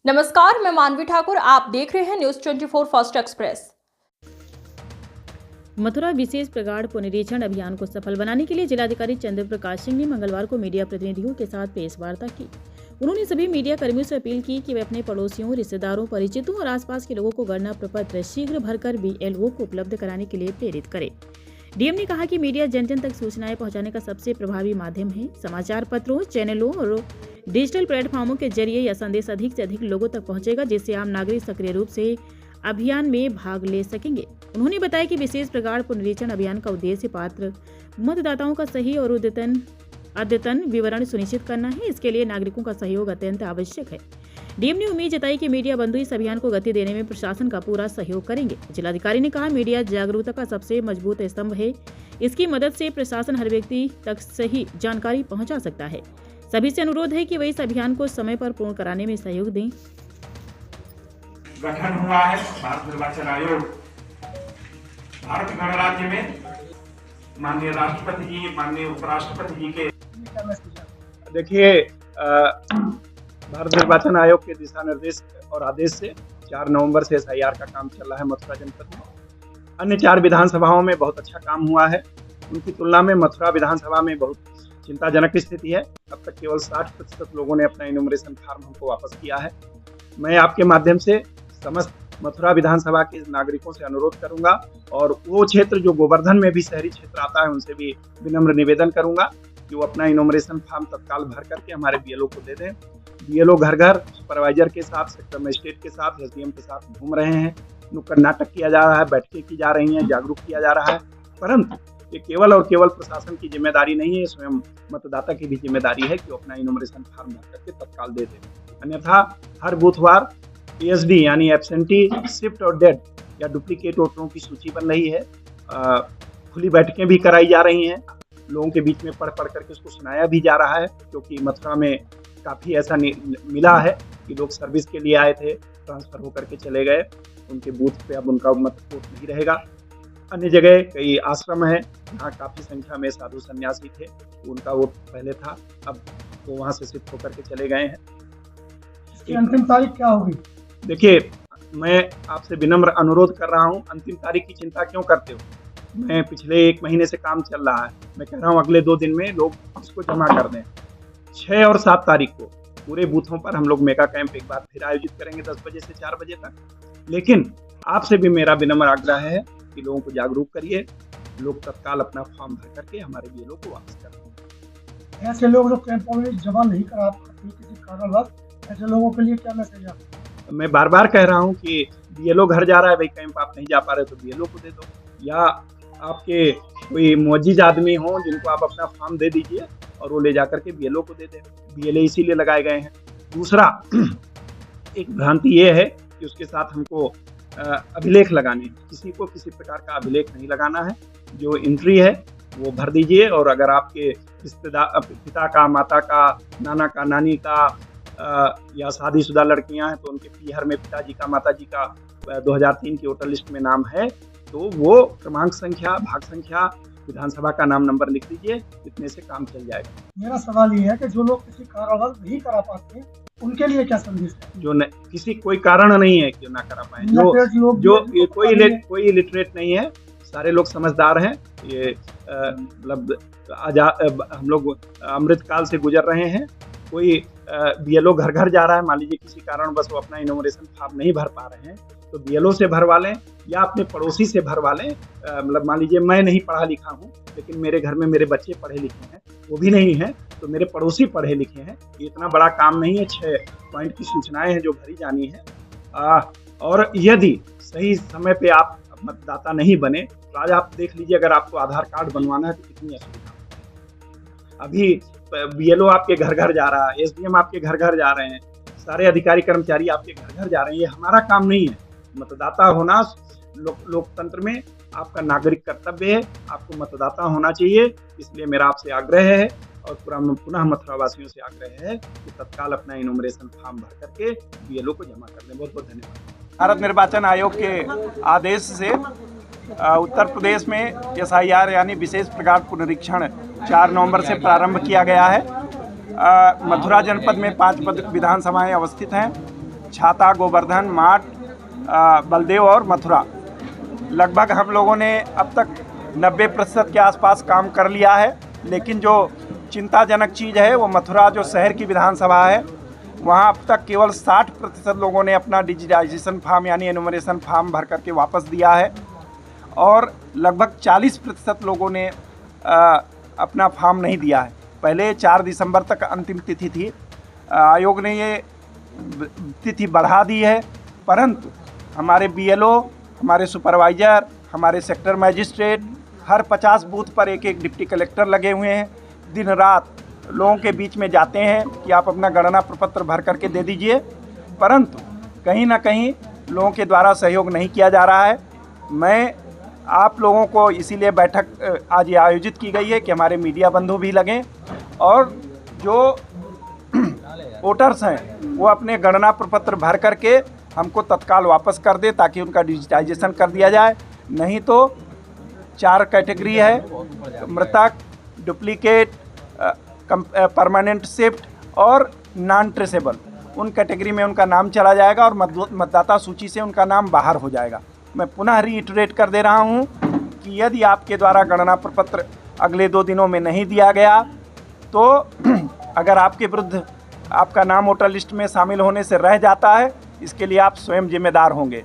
नमस्कार, मैं मानवी ठाकुर। आप देख रहे हैं न्यूज 24 फर्स्ट एक्सप्रेस। मथुरा विशेष प्रगाढ़ पुनरीक्षण अभियान को सफल बनाने के लिए जिलाधिकारी चंद्र प्रकाश सिंह ने मंगलवार को मीडिया प्रतिनिधियों के साथ प्रेस वार्ता की। उन्होंने सभी मीडिया कर्मियों से अपील की कि वे अपने पड़ोसियों, रिश्तेदारों, परिचितों और आसपास के लोगों को गणना प्रपत्र शीघ्र भरकर BLO को उपलब्ध कराने के लिए प्रेरित करें। डीएम ने कहा कि मीडिया जन जन तक सूचनाएं पहुंचाने का सबसे प्रभावी माध्यम है। समाचार पत्रों, चैनलों और डिजिटल प्लेटफॉर्मों के जरिए यह संदेश अधिक से अधिक लोगों तक पहुंचेगा, जिससे आम नागरिक सक्रिय रूप से अभियान में भाग ले सकेंगे। उन्होंने बताया कि विशेष प्रगाढ़ पुनरीक्षण अभियान का उद्देश्य पात्र मतदाताओं का सही और अद्यतन विवरण सुनिश्चित करना है। इसके लिए नागरिकों का सहयोग अत्यंत आवश्यक है। डीएम ने उम्मीद जताई कि मीडिया बंधु इस अभियान को गति देने में प्रशासन का पूरा सहयोग करेंगे। जिलाधिकारी ने कहा, मीडिया जागरूकता का सबसे मजबूत स्तंभ है। इसकी मदद से प्रशासन हर व्यक्ति तक सही जानकारी पहुंचा सकता है। सभी से अनुरोध है कि वे इस अभियान को समय पर पूर्ण कराने में सहयोग दें। गठन हुआ है भारत निर्वाचन आयोग। भारत गणराज्य में माननीय राष्ट्रपति जी, माननीय उपराष्ट्रपति जी के देखिए, भारत निर्वाचन आयोग के दिशा निर्देश और आदेश से 4 नवंबर से SIR का काम चल रहा है मथुरा जनपद में। अन्य 4 विधानसभाओं में बहुत अच्छा काम हुआ है। उनकी तुलना में मथुरा विधानसभा में बहुत चिंताजनक स्थिति है। अब तक केवल 60% लोगों ने अपना इन्यूमरेशन फॉर्म हमको वापस किया है। मैं आपके माध्यम से समस्त मथुरा विधानसभा के नागरिकों से अनुरोध करूंगा और वो क्षेत्र जो गोवर्धन में भी शहरी क्षेत्र आता है, उनसे भी विनम्र निवेदन करूंगा कि वो अपना इन्यूमरेशन फॉर्म तत्काल भर करके हमारे BLO को दे दें। BLO घर घर सुपरवाइजर के साथ, सेक्टर मजिस्ट्रेट के साथ, SDM के साथ घूम रहे हैं। नुक्कड़ नाटक किया जा रहा है, बैठकें की जा रही हैं, जागरूक किया जा रहा है। परंतु ये केवल और केवल प्रशासन की जिम्मेदारी नहीं है, स्वयं मतदाता की भी जिम्मेदारी है कि वो अपना इन्यूमरेशन फॉर्म भर करके तत्काल दे दें। अन्यथा हर बुधवार PSD यानी एब्सेंटी, शिफ्ट और डेड या डुप्लीकेट वोटरों की सूची बन रही है। खुली बैठकें भी कराई जा रही हैं। लोगों के बीच में पढ़ करके उसको सुनाया भी जा रहा है, क्योंकि मथुरा में काफ़ी ऐसा मिला है कि लोग सर्विस के लिए आए थे, ट्रांसफ़र होकर के चले गए, उनके बूथ पे अब उनका मत वोट नहीं रहेगा। अन्य जगह कई आश्रम है जहाँ काफ़ी संख्या में साधु सन्यासी थे, उनका वोट पहले था, अब वो वहाँ से शिफ्ट होकर के चले गए हैं। इसकी अंतिम तारीख क्या होगी? देखिए, मैं आपसे विनम्र अनुरोध कर रहा हूं, अंतिम तारीख की चिंता क्यों करते हो? मैं पिछले 1 महीने से काम चल रहा है। मैं कह रहा हूं अगले 2 दिन में लोग इसको जमा कर दें। 6 और 7 तारीख को पूरे बूथों पर हम लोग मेगा कैंप एक बार फिर आयोजित करेंगे 10 बजे से 4 बजे तक। लेकिन आपसे भी मेरा विनम्र आग्रह है कि लोगों को जागरूक करिए, लोग तत्काल अपना फॉर्म भर करके हमारे BLO को वापस करें। ऐसे लोग जो कैंपों में जमा नहीं करा पाते किसी कारणवश, ऐसे लोगों के लिए क्या मैसेज है? मैं बार बार कह रहा हूं कि BLO घर जा रहा है, भाई कैंप आप नहीं जा पा रहे तो BLO को दे दो, या आपके कोई मुअज्जिज आदमी हो जिनको आप अपना फॉर्म दे दीजिए और वो ले जाकर के BLO को दे दें। BLA इसीलिए लगाए गए हैं। दूसरा, एक भ्रांति ये है कि उसके साथ हमको अभिलेख लगाने हैं। किसी को किसी प्रकार का अभिलेख नहीं लगाना है। जो एंट्री है वो भर दीजिए, और अगर आपके रिश्तेदार, पिता का, माता का, नाना का, नानी का या शादीशुदा लड़कियां हैं तो उनके पीहर में पिताजी का, माताजी का 2003 की वोटर लिस्ट में नाम है, तो वो क्रमांक संख्या, भाग संख्या, विधानसभा का नाम, नंबर लिख दीजिए। इतने से काम चल जाएगा। मेरा सवाल ये है कि जो लोग किसी कारणवश नहीं करा पाते, उनके लिए क्या संदेश है? जो किसी कोई कारण नहीं है कि ना करा पाए, जो कोई इलिटरेट नहीं है, सारे लोग समझदार हैं। ये मतलब हम लोग अमृत काल से गुजर रहे हैं। कोई BLO घर घर जा रहा है, मान लीजिए किसी कारण बस वो अपना इन्यूमरेशन फॉर्म नहीं भर पा रहे हैं, तो BLO से भरवा लें या अपने पड़ोसी से भरवा लें। मतलब मान लीजिए मैं नहीं पढ़ा लिखा हूँ, लेकिन मेरे घर में मेरे बच्चे पढ़े लिखे हैं, वो भी नहीं है, तो मेरे पड़ोसी पढ़े लिखे हैं। ये इतना बड़ा काम नहीं है। 6 पॉइंट की सूचनाएं हैं जो भरी जानी है। और यदि सही समय पे आप मतदाता नहीं बने तो आज आप देख लीजिए, अगर आपको आधार कार्ड बनवाना है तो कितनी असुविधा। अभी BLO आपके घर घर जा रहा है, SDM आपके घर घर जा रहे हैं, सारे अधिकारी कर्मचारी आपके घर घर जा रहे हैं। ये हमारा काम नहीं है। मतदाता होना लोकतंत्र में आपका नागरिक कर्तव्य है। आपको मतदाता होना चाहिए। इसलिए मेरा आपसे आग्रह है और पुनः मथुरा वासियों से आग्रह है कि तत्काल अपना इन्यूमरेशन फॉर्म भर करके BLO को जमा कर दें। बहुत बहुत धन्यवाद। भारत निर्वाचन आयोग के आदेश से उत्तर प्रदेश में SIR यानी विशेष प्रगाढ़ पुनरीक्षण 4 नवंबर से प्रारंभ किया गया है। मथुरा जनपद में 5 विधानसभाएं अवस्थित हैं। छाता, गोवर्धन, माट, बलदेव और मथुरा। लगभग हम लोगों ने अब तक 90% के आसपास काम कर लिया है, लेकिन जो चिंताजनक चीज़ है वो मथुरा जो शहर की विधानसभा है, वहाँ अब तक केवल 60% लोगों ने अपना डिजिटाइजेशन फॉर्म यानी एनुमरेशन फॉर्म भर करके वापस दिया है और लगभग 40% लोगों ने अपना फॉर्म नहीं दिया है। पहले 4 दिसंबर तक अंतिम तिथि थी, आयोग ने ये तिथि बढ़ा दी है, परंतु हमारे BLO, हमारे सुपरवाइज़र, हमारे सेक्टर मजिस्ट्रेट, हर 50 बूथ पर एक डिप्टी कलेक्टर लगे हुए हैं। दिन रात लोगों के बीच में जाते हैं कि आप अपना गणना प्रपत्र भर करके दे दीजिए, परंतु कहीं ना कहीं लोगों के द्वारा सहयोग नहीं किया जा रहा है। मैं आप लोगों को इसीलिए बैठक आज ये आयोजित की गई है कि हमारे मीडिया बंधु भी लगें और जो वोटर्स हैं वो अपने गणना प्रपत्र भर करके हमको तत्काल वापस कर दे ताकि उनका डिजिटाइजेशन कर दिया जाए। नहीं तो 4 कैटेगरी है, मृतक, डुप्लीकेट, परमानेंट शिफ्ट और नॉन ट्रेसेबल। उन कैटेगरी में उनका नाम चला जाएगा और मतदाता सूची से उनका नाम बाहर हो जाएगा। मैं पुनः रीइटरेट कर दे रहा हूं कि यदि आपके द्वारा गणना प्रपत्र अगले 2 दिनों में नहीं दिया गया तो अगर आपके विरुद्ध आपका नाम वोटर लिस्ट में शामिल होने से रह जाता है, इसके लिए आप स्वयं जिम्मेदार होंगे।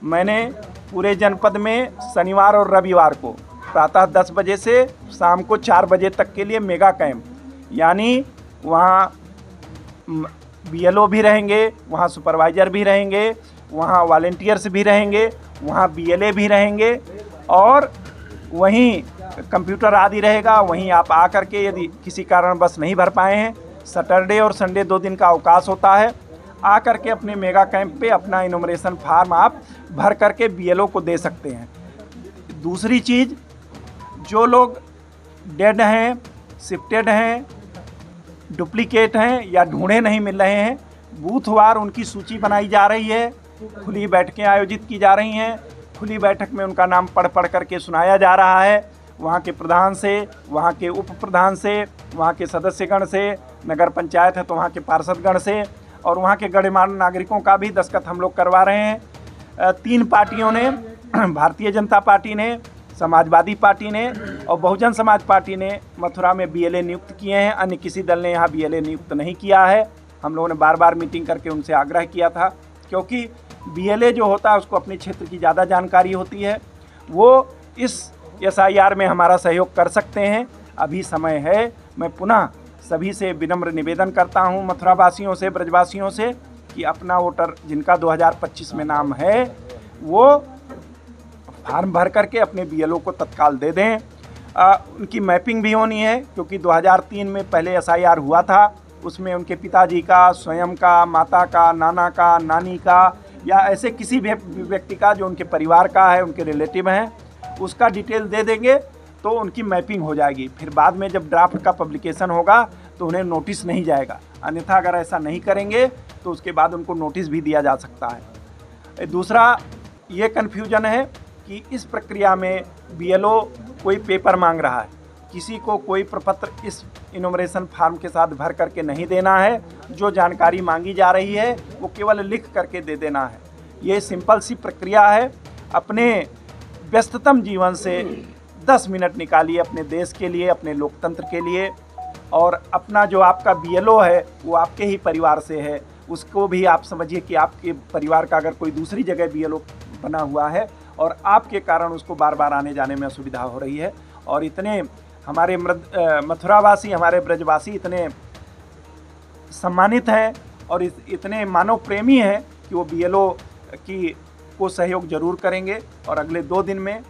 मैंने पूरे जनपद में शनिवार और रविवार को प्रातः 10 बजे से शाम को 4 बजे तक के लिए मेगा कैंप, यानी वहाँ BLO भी रहेंगे, वहाँ सुपरवाइज़र भी रहेंगे, वहाँ वॉलंटियर्स भी रहेंगे, वहाँ BLA भी रहेंगे और वहीं कंप्यूटर आदि रहेगा। वहीं आप आ करके यदि किसी कारणवश नहीं भर पाए हैं, सैटरडे और संडे 2 दिन का अवकाश होता है, आ करके अपने मेगा कैंप पे अपना इनोमरेशन फार्म आप भर करके BLO को दे सकते हैं। दूसरी चीज़, जो लोग डेड हैं, शिफ्टेड हैं, डुप्लीकेट हैं या ढूंढे नहीं मिल रहे हैं, बूथवार उनकी सूची बनाई जा रही है, खुली बैठकें आयोजित की जा रही हैं। खुली बैठक में उनका नाम पढ़ करके सुनाया जा रहा है, वहाँ के प्रधान से, वहाँ के उप प्रधान से, वहाँ के सदस्यगण से, नगर पंचायत है तो वहाँ के पार्षदगण से और वहाँ के गणमान्य नागरिकों का भी दस्तखत हम लोग करवा रहे हैं। 3 पार्टियों ने, भारतीय जनता पार्टी ने, समाजवादी पार्टी ने और बहुजन समाज पार्टी ने मथुरा में BLA नियुक्त किए हैं। अन्य किसी दल ने यहाँ BLA नियुक्त नहीं किया है। हम लोगों ने बार मीटिंग करके उनसे आग्रह किया था, क्योंकि BLA जो होता है उसको अपने क्षेत्र की ज़्यादा जानकारी होती है, वो इस SIR में हमारा सहयोग कर सकते हैं। अभी समय है। मैं पुनः सभी से विनम्र निवेदन करता हूं, मथुरा वासियों से, ब्रजवासियों से, कि अपना वोटर जिनका 2025 में नाम है वो फार्म भर करके अपने BLO को तत्काल दे दें। उनकी मैपिंग भी होनी है, क्योंकि 2003 में पहले SIR हुआ था, उसमें उनके पिताजी का, स्वयं का, माता का, नाना का, नानी का या ऐसे किसी भी व्यक्ति का जो उनके परिवार का है, उनके रिलेटिव हैं, उसका डिटेल दे देंगे तो उनकी मैपिंग हो जाएगी। फिर बाद में जब ड्राफ्ट का पब्लिकेशन होगा तो उन्हें नोटिस नहीं जाएगा। अन्यथा अगर ऐसा नहीं करेंगे तो उसके बाद उनको नोटिस भी दिया जा सकता है। दूसरा ये कन्फ्यूजन है कि इस प्रक्रिया में BLO कोई पेपर मांग रहा है, किसी को कोई प्रपत्र इस इनोमरेशन फार्म के साथ भर करके नहीं देना है। जो जानकारी मांगी जा रही है वो केवल लिख करके दे देना है। ये सिंपल सी प्रक्रिया है। अपने व्यस्ततम जीवन से 10 मिनट निकालिए अपने देश के लिए, अपने लोकतंत्र के लिए, और अपना जो आपका BLO है वो आपके ही परिवार से है, उसको भी आप समझिए कि आपके परिवार का अगर कोई दूसरी जगह BLO बना हुआ है और आपके कारण उसको बार बार आने जाने में असुविधा हो रही है। और इतने हमारे मथुरावासी, हमारे ब्रजवासी इतने सम्मानित हैं और इतने मानव प्रेमी हैं कि वो BLO को सहयोग जरूर करेंगे और अगले 2 दिन में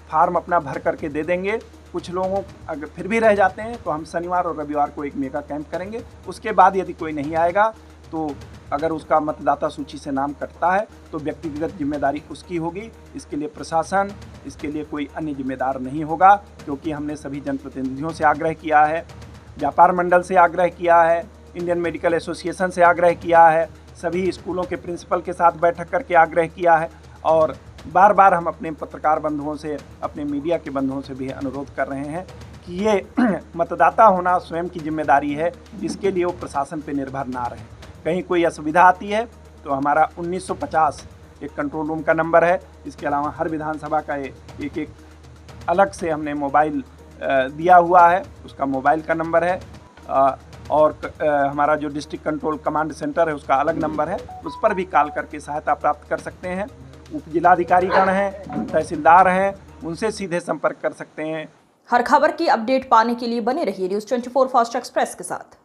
फार्म अपना भर करके दे देंगे। कुछ लोगों अगर फिर भी रह जाते हैं तो हम शनिवार और रविवार को एक मेगा कैंप करेंगे। उसके बाद यदि कोई नहीं आएगा तो अगर उसका मतदाता सूची से नाम कटता है तो व्यक्तिगत जिम्मेदारी उसकी होगी। इसके लिए प्रशासन, इसके लिए कोई अन्य जिम्मेदार नहीं होगा, क्योंकि हमने सभी जनप्रतिनिधियों से आग्रह किया है, व्यापार मंडल से आग्रह किया है, इंडियन मेडिकल एसोसिएशन से आग्रह किया है, सभी स्कूलों के प्रिंसिपल के साथ बैठक करके आग्रह किया है और बार बार हम अपने पत्रकार बंधुओं से, अपने मीडिया के बंधुओं से भी अनुरोध कर रहे हैं कि ये मतदाता होना स्वयं की जिम्मेदारी है, इसके लिए वो प्रशासन पे निर्भर ना रहे। कहीं कोई असुविधा आती है तो हमारा 1950 एक कंट्रोल रूम का नंबर है। इसके अलावा हर विधानसभा का एक अलग से हमने मोबाइल दिया हुआ है, उसका मोबाइल का नंबर है। और हमारा जो डिस्ट्रिक्ट कंट्रोल कमांड सेंटर है उसका अलग नंबर है, उस पर भी कॉल करके सहायता प्राप्त कर सकते हैं। उप जिलाधिकारीगण हैं, तहसीलदार हैं, उनसे सीधे संपर्क कर सकते हैं। हर खबर की अपडेट पाने के लिए बने रहिए न्यूज़ 24 फास्ट एक्सप्रेस के साथ।